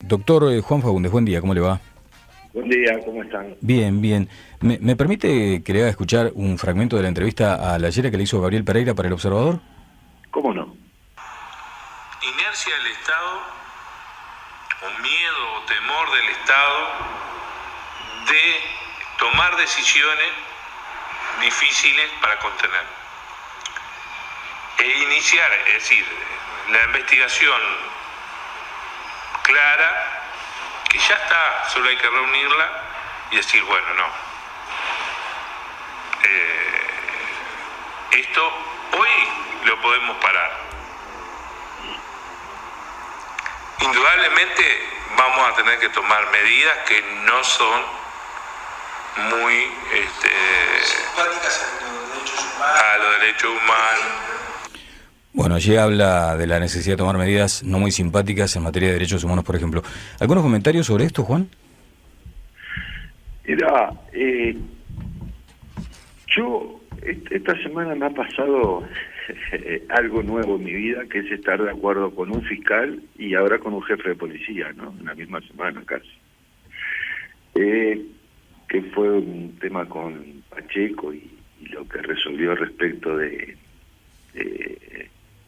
Doctor Juan Faúndez, buen día, ¿cómo le va? Buen día, ¿cómo están? Bien, bien. ¿Me permite que le haga escuchar un fragmento de la entrevista a la Yera que le hizo Gabriel Pereira para El Observador? ¿Cómo no? Inercia del Estado, o miedo o temor del Estado de tomar decisiones difíciles para contener. E iniciar, es decir, la investigación clara, que ya está, solo hay que reunirla y decir, bueno, no. Esto hoy lo podemos parar. Indudablemente vamos a tener que tomar medidas que no son muy simpáticas a los derechos humanos. Bueno, allí habla de la necesidad de tomar medidas no muy simpáticas en materia de derechos humanos, por ejemplo. ¿Algunos comentarios sobre esto, Juan? Mira, yo esta semana me ha pasado algo nuevo en mi vida, que es estar de acuerdo con un fiscal y ahora con un jefe de policía, ¿no? En la misma semana casi. Que fue un tema con Pacheco y lo que resolvió respecto de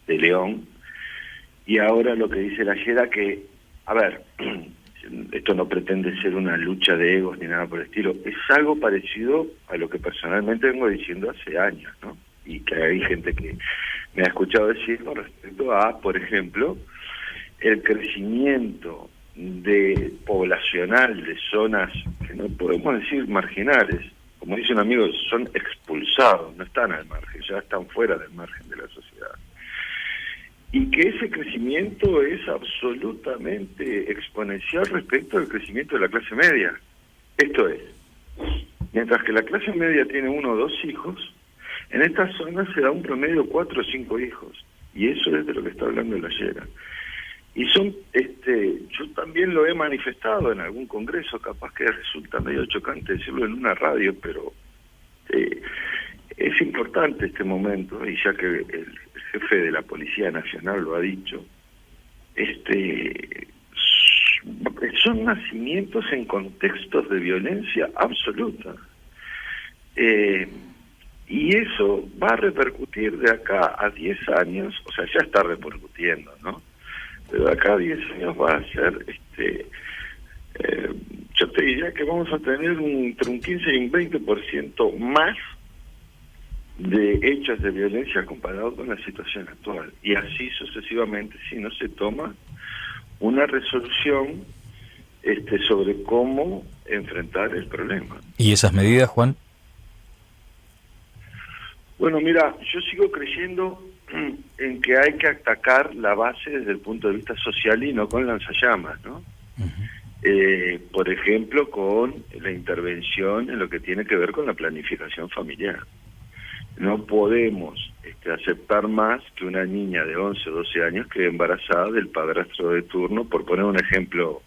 León, y ahora lo que dice la Yera, que, a ver, esto no pretende ser una lucha de egos ni nada por el estilo, es algo parecido a lo que personalmente vengo diciendo hace años, ¿no? Y que hay gente que me ha escuchado decir con respecto a, por ejemplo, el crecimiento poblacional de zonas que no podemos decir marginales, como dice un amigo, son expulsados, no están al margen, ya están fuera del margen de la sociedad. Y que ese crecimiento es absolutamente exponencial respecto al crecimiento de la clase media. Esto es, mientras que la clase media tiene 1 o 2 hijos, en estas zonas se da un promedio de 4 o 5 hijos. Y eso es de lo que está hablando la Yera. Y son, yo también lo he manifestado en algún congreso, capaz que resulta medio chocante decirlo en una radio, pero es importante este momento, y ya que el jefe de la Policía Nacional lo ha dicho, son nacimientos en contextos de violencia absoluta. Y eso va a repercutir de acá a 10 años, o sea, ya está repercutiendo, ¿no? Pero de acá a 10 años va a ser, yo te diría que vamos a tener entre un 15 y un 20% más de hechos de violencia comparado con la situación actual. Y así sucesivamente si no se toma una resolución sobre cómo enfrentar el problema. ¿Y esas medidas, Juan? Bueno, mira, yo sigo creyendo en que hay que atacar la base desde el punto de vista social y no con lanzallamas, ¿no? Uh-huh. Por ejemplo, con la intervención en lo que tiene que ver con la planificación familiar. No podemos aceptar más que una niña de 11 o 12 años quede embarazada del padrastro de turno, por poner un ejemplo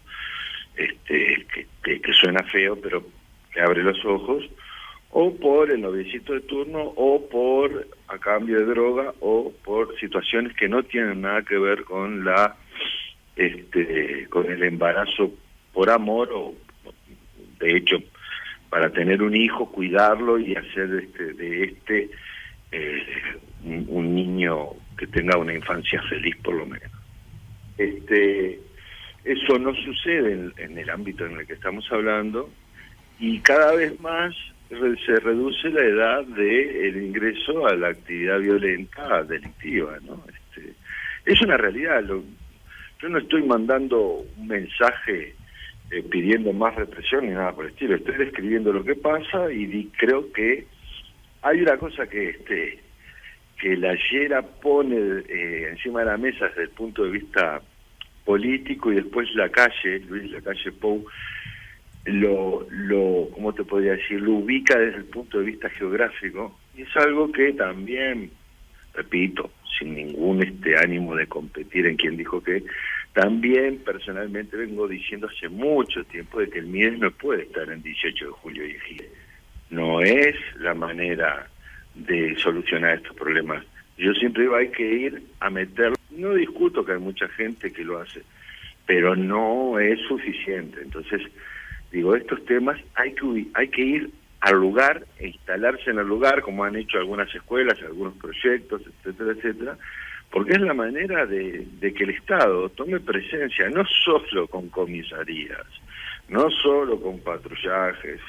que suena feo, pero que abre los ojos, o por el noviecito de turno, o por a cambio de droga, o por situaciones que no tienen nada que ver con con el embarazo por amor, o de hecho para tener un hijo, cuidarlo y hacer un niño que tenga una infancia feliz por lo menos. Eso no sucede en el ámbito en el que estamos hablando, y cada vez más se reduce la edad del ingreso a la actividad violenta delictiva, ¿no? Es una realidad. Yo no estoy mandando un mensaje pidiendo más represión ni nada por el estilo. Estoy describiendo lo que pasa y creo que hay una cosa que la Yera pone encima de la mesa desde el punto de vista político, y después Luis Lacalle Pou, ¿cómo te podría decir? Lo ubica desde el punto de vista geográfico, y es algo que también, repito, sin ningún ánimo de competir en quien dijo que, también personalmente vengo diciendo hace mucho tiempo de que el MIES no puede estar en 18 de julio y Ejido. No es la manera de solucionar estos problemas. Yo siempre digo, hay que ir a meterlo. No discuto que hay mucha gente que lo hace, pero no es suficiente. Entonces, digo, estos temas hay que ir al lugar e instalarse en el lugar, como han hecho algunas escuelas, algunos proyectos, etcétera, etcétera, porque es la manera de que el Estado tome presencia, no solo con comisarías, no solo con patrullajes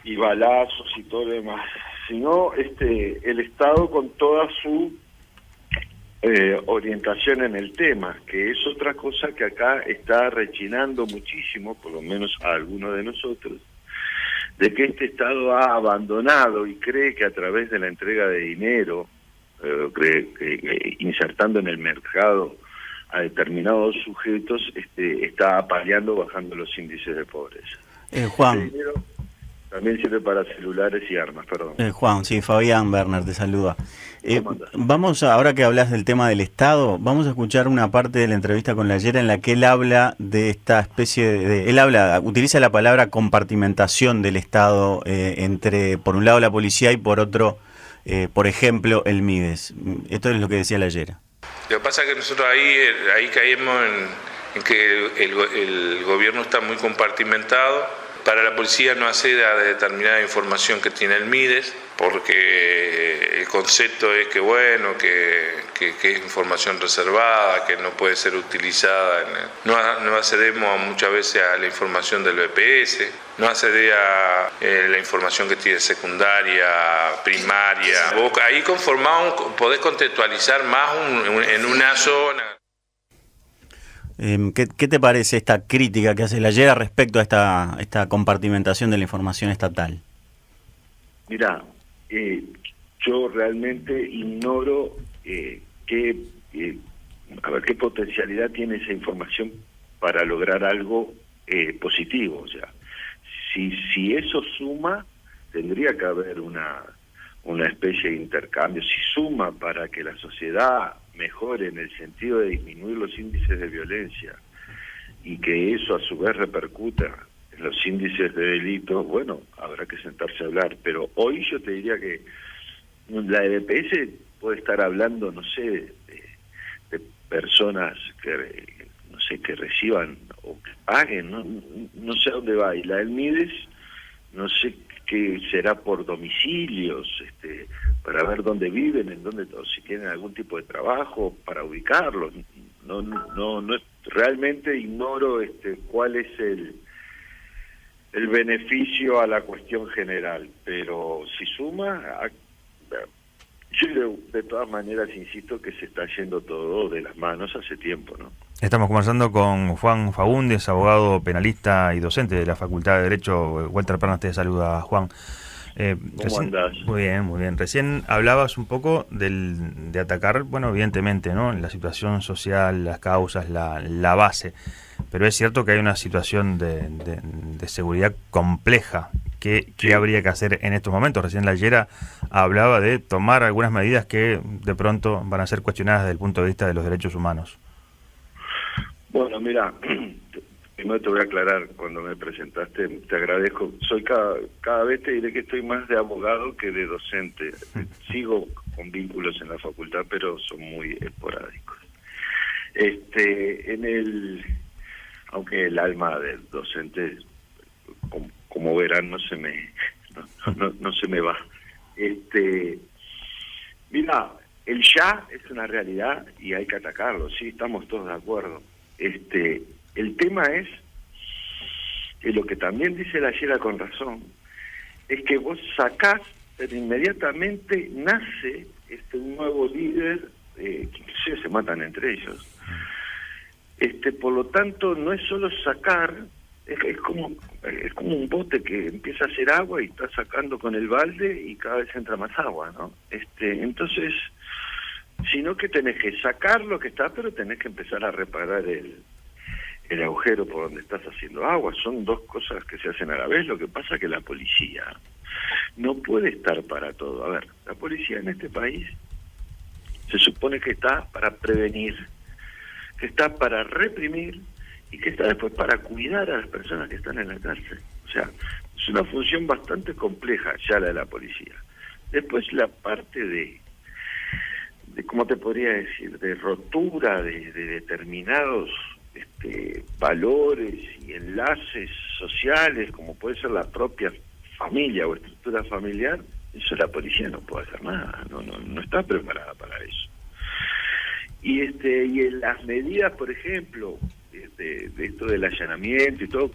y balazos y todo lo demás, sino el Estado con toda su orientación en el tema, que es otra cosa que acá está rechinando muchísimo, por lo menos a algunos de nosotros, de que este Estado ha abandonado y cree que a través de la entrega de dinero, insertando en el mercado a determinados sujetos, está paliando, bajando los índices de pobreza. Juan. Ese dinero también sirve para celulares y armas, perdón. Juan, sí, Fabián Werner te saluda. Vamos, ahora que hablas del tema del Estado, vamos a escuchar una parte de la entrevista con Layera en la que él habla de esta especie de... utiliza la palabra compartimentación del Estado entre, por un lado, la policía y por otro, por ejemplo, el MIDES. Esto es lo que decía Layera. Lo que pasa es que nosotros ahí caemos en que el gobierno está muy compartimentado. Para la policía no accede a determinada información que tiene el MIDES, porque el concepto es que es información reservada, que no puede ser utilizada. No accedemos muchas veces a la información del BPS, no accede a la información que tiene secundaria, primaria. Vos ahí conformado podés contextualizar más en una zona. ¿Qué te parece esta crítica que hace Layera respecto a esta compartimentación de la información estatal? Mirá, yo realmente ignoro qué potencialidad tiene esa información para lograr algo positivo. O sea, si eso suma, tendría que haber una especie de intercambio. Si suma para que la sociedad mejore en el sentido de disminuir los índices de violencia y que eso a su vez repercuta en los índices de delitos, bueno, habrá que sentarse a hablar. Pero hoy yo te diría que la EDPS puede estar hablando, no sé, de personas que reciban o que paguen, no sé a dónde va. Y la del MIDES, no sé qué será por domicilios, para ver dónde viven, o si tienen algún tipo de trabajo, para ubicarlos. No realmente ignoro cuál es el beneficio a la cuestión general, pero si suma, yo de todas maneras insisto que se está yendo todo de las manos hace tiempo, ¿no? Estamos conversando con Juan Fagundes, abogado penalista y docente de la Facultad de Derecho. Walter Pernas te saluda, Juan. ¿Cómo andás? Muy bien, muy bien. Recién hablabas un poco de atacar, bueno, evidentemente, ¿no?, la situación social, las causas, la base. Pero es cierto que hay una situación de seguridad compleja. ¿Qué habría que hacer en estos momentos? Recién Layera hablaba de tomar algunas medidas que de pronto van a ser cuestionadas desde el punto de vista de los derechos humanos. Bueno, mira, primero te voy a aclarar, cuando me presentaste, te agradezco. Soy cada vez te diré que estoy más de abogado que de docente. Sigo con vínculos en la facultad, pero son muy esporádicos. Aunque el alma del docente, como verán, no se me va. Mira, el ya es una realidad y hay que atacarlo, sí, estamos todos de acuerdo. El tema es que lo que también dice Layera con razón es que vos sacás, pero inmediatamente nace un nuevo líder, que inclusive se matan entre ellos. Por lo tanto, no es solo sacar, es como un bote que empieza a hacer agua y está sacando con el balde y cada vez entra más agua, ¿no? Entonces, sino que tenés que sacar lo que está, pero tenés que empezar a reparar el agujero por donde estás haciendo agua. Son dos cosas que se hacen a la vez. Lo que pasa es que la policía no puede estar para todo. A ver, la policía en este país se supone que está para prevenir, que está para reprimir y que está después para cuidar a las personas que están en la cárcel. O sea, es una función bastante compleja ya la de la policía. Después la parte de ¿cómo te podría decir?, de rotura de determinados valores y enlaces sociales, como puede ser la propia familia o estructura familiar, eso la policía no puede hacer nada, no está preparada para eso. Y en las medidas, por ejemplo, de esto del allanamiento y todo,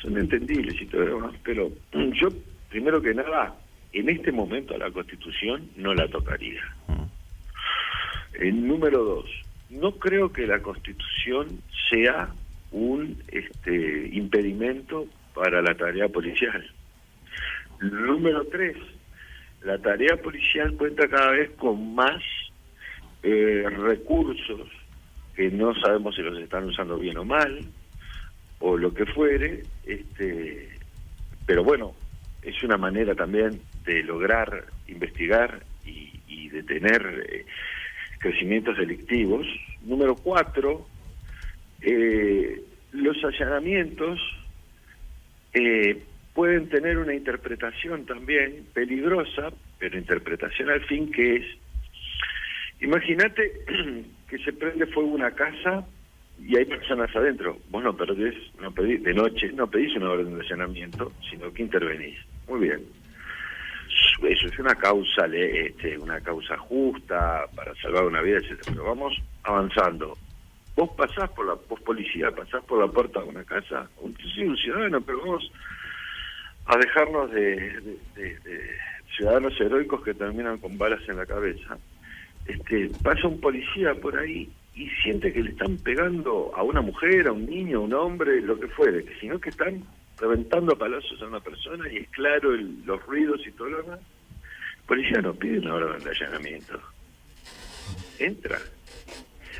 son entendibles y todo, ¿no? Pero yo, primero que nada, en este momento a la Constitución no la tocaría. Número 2, no creo que la Constitución sea un impedimento para la tarea policial. Número 3, la tarea policial cuenta cada vez con más recursos que no sabemos si los están usando bien o mal, o lo que fuere, pero bueno, es una manera también de lograr investigar y detener crecimientos delictivos. Número 4, los allanamientos pueden tener una interpretación también peligrosa, pero interpretación al fin que es, imagínate que se prende fuego una casa y hay personas adentro. Vos no pedís de noche, no pedís una orden de allanamiento, sino que intervenís. Muy bien. Eso es una causa, una causa justa para salvar una vida, etcétera. Pero vamos avanzando. Vos policía, pasás por la puerta de una casa, un ciudadano, pero vamos a dejarnos de ciudadanos heroicos que terminan con balas en la cabeza. Pasa un policía por ahí y siente que le están pegando a una mujer, a un niño, a un hombre, lo que fuere, que sino que están reventando a palazos a una persona y es claro los ruidos y todo lo demás. El policía no pide una orden de allanamiento. Entra.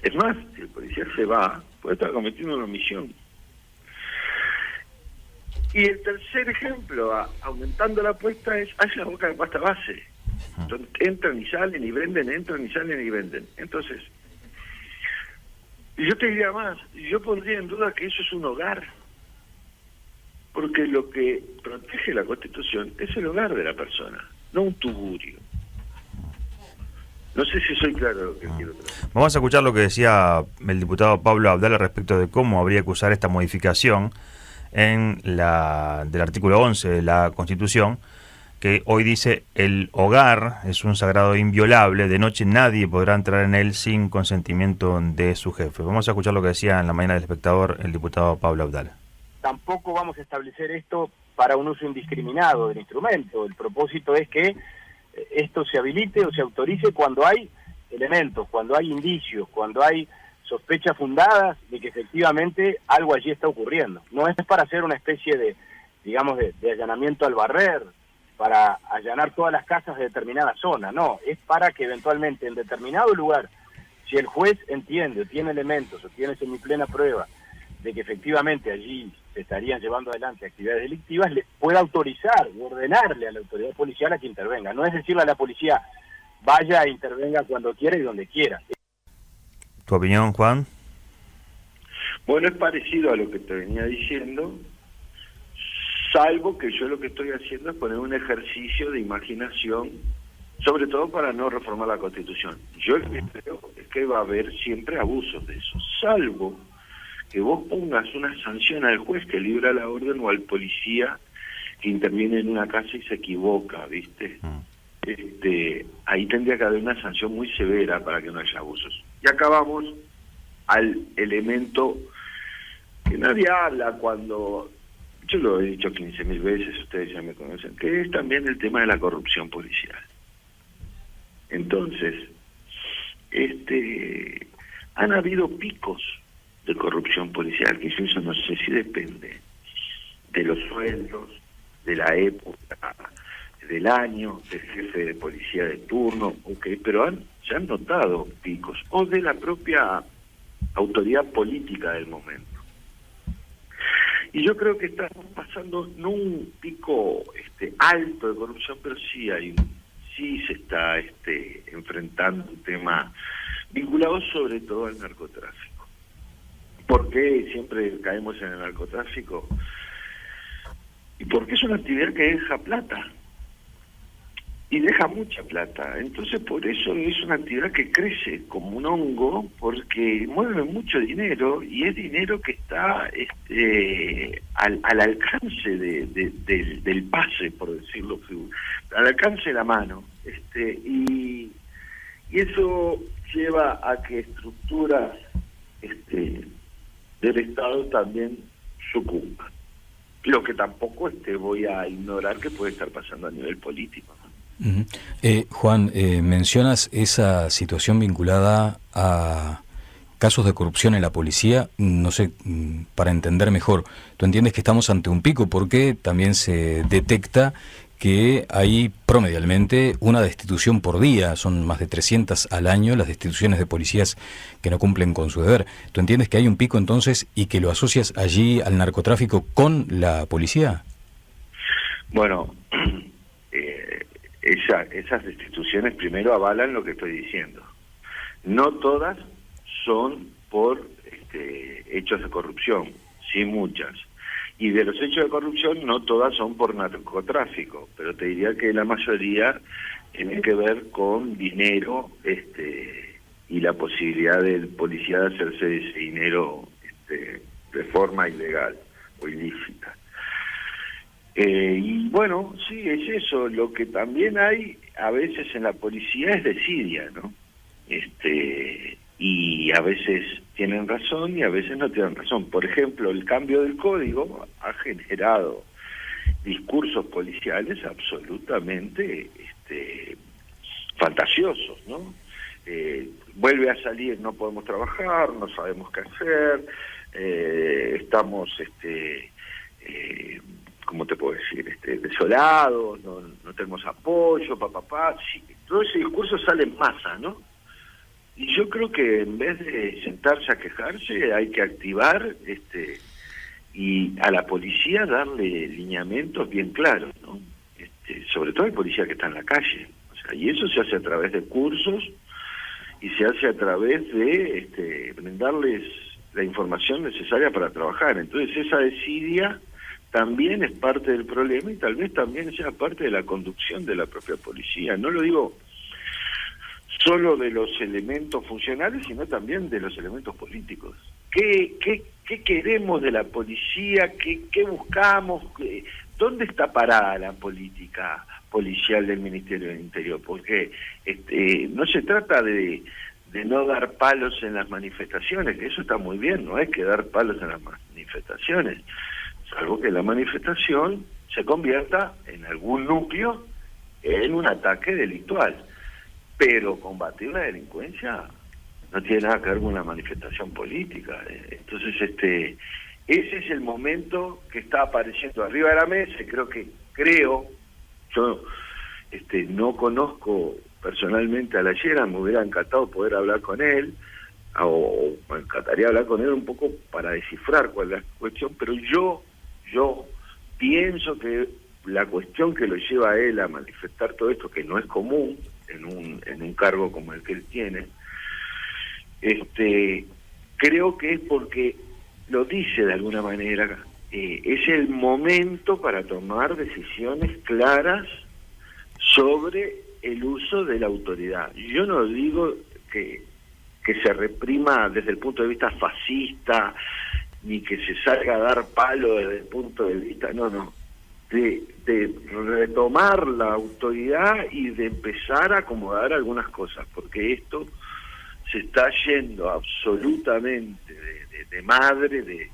Es más, si el policía se va, puede estar cometiendo una omisión. Y el tercer ejemplo, aumentando la apuesta, es haya boca de pasta base. Entonces, entran y salen y venden, entran y salen y venden. Entonces, yo te diría más, yo pondría en duda que eso es un hogar, porque lo que protege la Constitución es el hogar de la persona, no un tugurio. No sé si soy claro lo que quiero traer. Vamos a escuchar lo que decía el diputado Pablo Abdala respecto de cómo habría que usar esta modificación del artículo 11 de la Constitución, que hoy dice: el hogar es un sagrado inviolable, de noche nadie podrá entrar en él sin consentimiento de su jefe. Vamos a escuchar lo que decía en la mañana del Espectador el diputado Pablo Abdala. Tampoco vamos a establecer esto para un uso indiscriminado del instrumento. El propósito es que esto se habilite o se autorice cuando hay elementos, cuando hay indicios, cuando hay sospechas fundadas de que efectivamente algo allí está ocurriendo. No es para hacer una especie de, digamos, de allanamiento al barrer, para allanar todas las casas de determinada zona, no, es para que eventualmente en determinado lugar, si el juez entiende o tiene elementos o tiene semiplena prueba de que efectivamente allí se estarían llevando adelante actividades delictivas, le pueda autorizar o ordenarle a la autoridad policial a que intervenga. No es decirle a la policía, vaya e intervenga cuando quiera y donde quiera. ¿Tu opinión, Juan? Bueno, es parecido a lo que te venía diciendo, salvo que yo lo que estoy haciendo es poner un ejercicio de imaginación, sobre todo para no reformar la Constitución. Yo lo que creo es que va a haber siempre abusos de eso, salvo que vos pongas una sanción al juez que libra la orden o al policía que interviene en una casa y se equivoca, ¿viste? Ahí tendría que haber una sanción muy severa para que no haya abusos. Y acabamos al elemento que nadie habla cuando... Yo lo he dicho 15.000 veces, ustedes ya me conocen, que es también el tema de la corrupción policial. Entonces, han habido picos de corrupción policial, que eso no sé si depende de los sueldos, de la época, del año, del jefe de policía de turno, pero se han notado picos, o de la propia autoridad política del momento. Y yo creo que estamos pasando no un pico alto de corrupción, pero sí se está enfrentando un tema vinculado sobre todo al narcotráfico. ¿Por qué siempre caemos en el narcotráfico? Y porque es una actividad que deja plata. y deja mucha plata. Entonces por eso es una actividad que crece como un hongo, porque mueve mucho dinero y es dinero que está al alcance del pase, por decirlo, al alcance de la mano. Y eso lleva a que estructuras del Estado también sucumban. Lo que tampoco voy a ignorar que puede estar pasando a nivel político, ¿no? Juan, mencionas esa situación vinculada a casos de corrupción en la policía. No sé, para entender mejor, ¿tú entiendes que estamos ante un pico? Porque también se detecta que hay promedialmente una destitución por día, son más de 300 al año las destituciones de policías que no cumplen con su deber. ¿Tú entiendes que hay un pico entonces y que lo asocias allí al narcotráfico con la policía? Bueno, esas destituciones primero avalan lo que estoy diciendo. No todas son por hechos de corrupción, sí muchas. Y de los hechos de corrupción no todas son por narcotráfico, pero te diría que la mayoría tiene que ver con dinero y la posibilidad del policía de hacerse de ese dinero de forma ilegal o ilícita. Y bueno, sí, es eso. Lo que también hay a veces en la policía es desidia, ¿no? Y a veces tienen razón y a veces no tienen razón. Por ejemplo, el cambio del código ha generado discursos policiales absolutamente fantasiosos, ¿no? Vuelve a salir, no podemos trabajar, no sabemos qué hacer, estamos, ¿cómo te puedo decir? Desolados, no tenemos apoyo, sí, todo ese discurso sale en masa, ¿no? Y yo creo que en vez de sentarse a quejarse, hay que activar y a la policía darle lineamientos bien claros, ¿no? Sobre todo el policía que está en la calle. O sea, y eso se hace a través de cursos y se hace a través de brindarles la información necesaria para trabajar. Entonces esa desidia también es parte del problema y tal vez también sea parte de la conducción de la propia policía. No lo digo solo de los elementos funcionales, sino también de los elementos políticos. ¿Qué queremos de la policía? ¿Qué buscamos? ¿Dónde está parada la política policial del Ministerio del Interior? Porque no se trata de no dar palos en las manifestaciones, que eso está muy bien, no es que dar palos en las manifestaciones, salvo que la manifestación se convierta en algún núcleo en un ataque delictual. Pero combatir la delincuencia no tiene nada que ver con una manifestación política. Entonces, ese es el momento que está apareciendo arriba de la mesa. Y creo, yo no conozco personalmente a la Llera, me hubiera encantado poder hablar con él, o me encantaría hablar con él un poco para descifrar cuál es la cuestión, pero yo pienso que la cuestión que lo lleva a él a manifestar todo esto, que no es común en un cargo como el que él tiene, creo que es porque lo dice de alguna manera, es el momento para tomar decisiones claras sobre el uso de la autoridad. Yo no digo que se reprima desde el punto de vista fascista, ni que se salga a dar palo desde el punto de vista, de retomar la autoridad y de empezar a acomodar algunas cosas, porque esto se está yendo absolutamente de madre,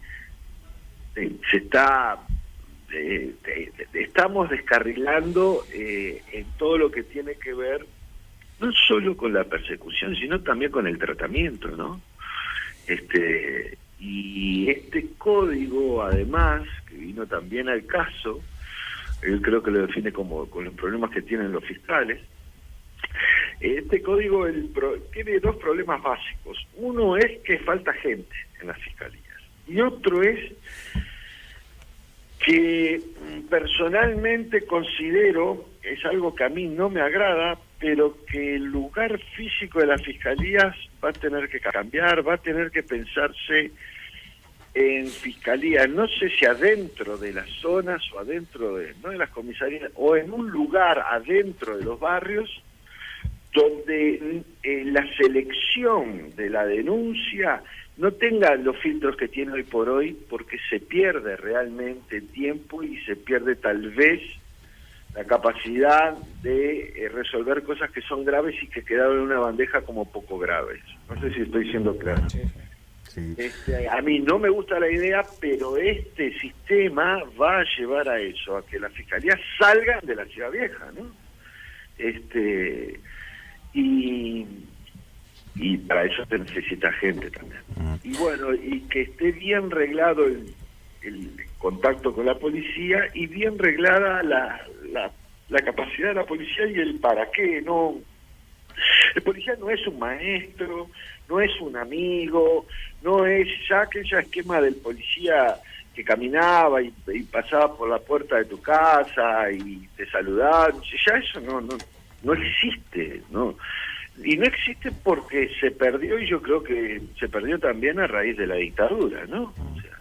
estamos descarrilando en todo lo que tiene que ver no solo con la persecución, sino también con el tratamiento, ¿no? Y este código, además, que vino también al caso, él creo que lo define como con los problemas que tienen los fiscales. Este código tiene dos problemas básicos. Uno es que falta gente en las fiscalías. Y otro es que personalmente considero, es algo que a mí no me agrada, pero que el lugar físico de las fiscalías va a tener que cambiar, va a tener que pensarse en fiscalía, no sé si adentro de las zonas o adentro de, no de las comisarías, o en un lugar adentro de los barrios, donde la selección de la denuncia no tenga los filtros que tiene hoy por hoy, porque se pierde realmente tiempo y se pierde tal vez la capacidad de resolver cosas que son graves y que quedaron en una bandeja como poco graves. No sé si estoy siendo claro. Sí. A mí no me gusta la idea, pero este sistema va a llevar a eso, a que las fiscalías salgan de la Ciudad Vieja, ¿no? Y para eso se necesita gente también. Y bueno, y que esté bien reglado el contacto con la policía y bien reglada la capacidad de la policía y el para qué. No, el policía no es un maestro, no es un amigo, no es ya aquella esquema del policía que caminaba y pasaba por la puerta de tu casa y te saludaba. Ya eso no existe, ¿no? Y no existe porque se perdió, y yo creo que se perdió también a raíz de la dictadura, ¿no? O sea,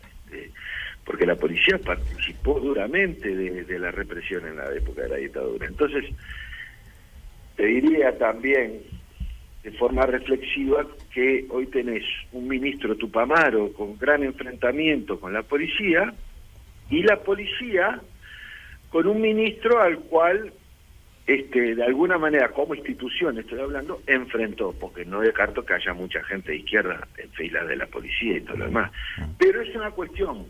porque la policía participó duramente de la represión en la época de la dictadura. Entonces, te diría también, de forma reflexiva, que hoy tenés un ministro Tupamaro con gran enfrentamiento con la policía, y la policía con un ministro al cual de alguna manera, como institución, estoy hablando, enfrentó, porque no descarto que haya mucha gente de izquierda en filas de la policía y todo lo demás. Pero es una cuestión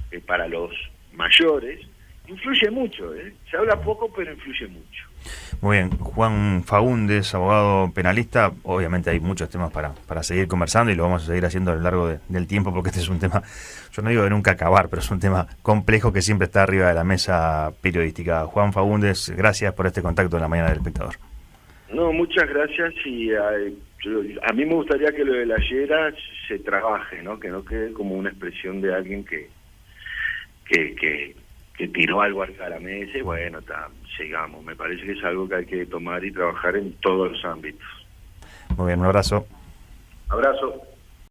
que para los mayores influye mucho, se habla poco, pero influye mucho. Muy bien, Juan Faúndez, abogado penalista. Obviamente hay muchos temas para seguir conversando y lo vamos a seguir haciendo a lo largo del tiempo, porque este es un tema, yo no digo de nunca acabar, pero es un tema complejo que siempre está arriba de la mesa periodística. Juan Faúndez, gracias por este contacto en la mañana del Espectador. No, muchas gracias, y a mí me gustaría que lo de la Llera se trabaje, ¿no? Que no quede como una expresión de alguien que tiró algo arriba de la mesa y bueno, sigamos. Me parece que es algo que hay que tomar y trabajar en todos los ámbitos. Muy bien, un abrazo. Abrazo.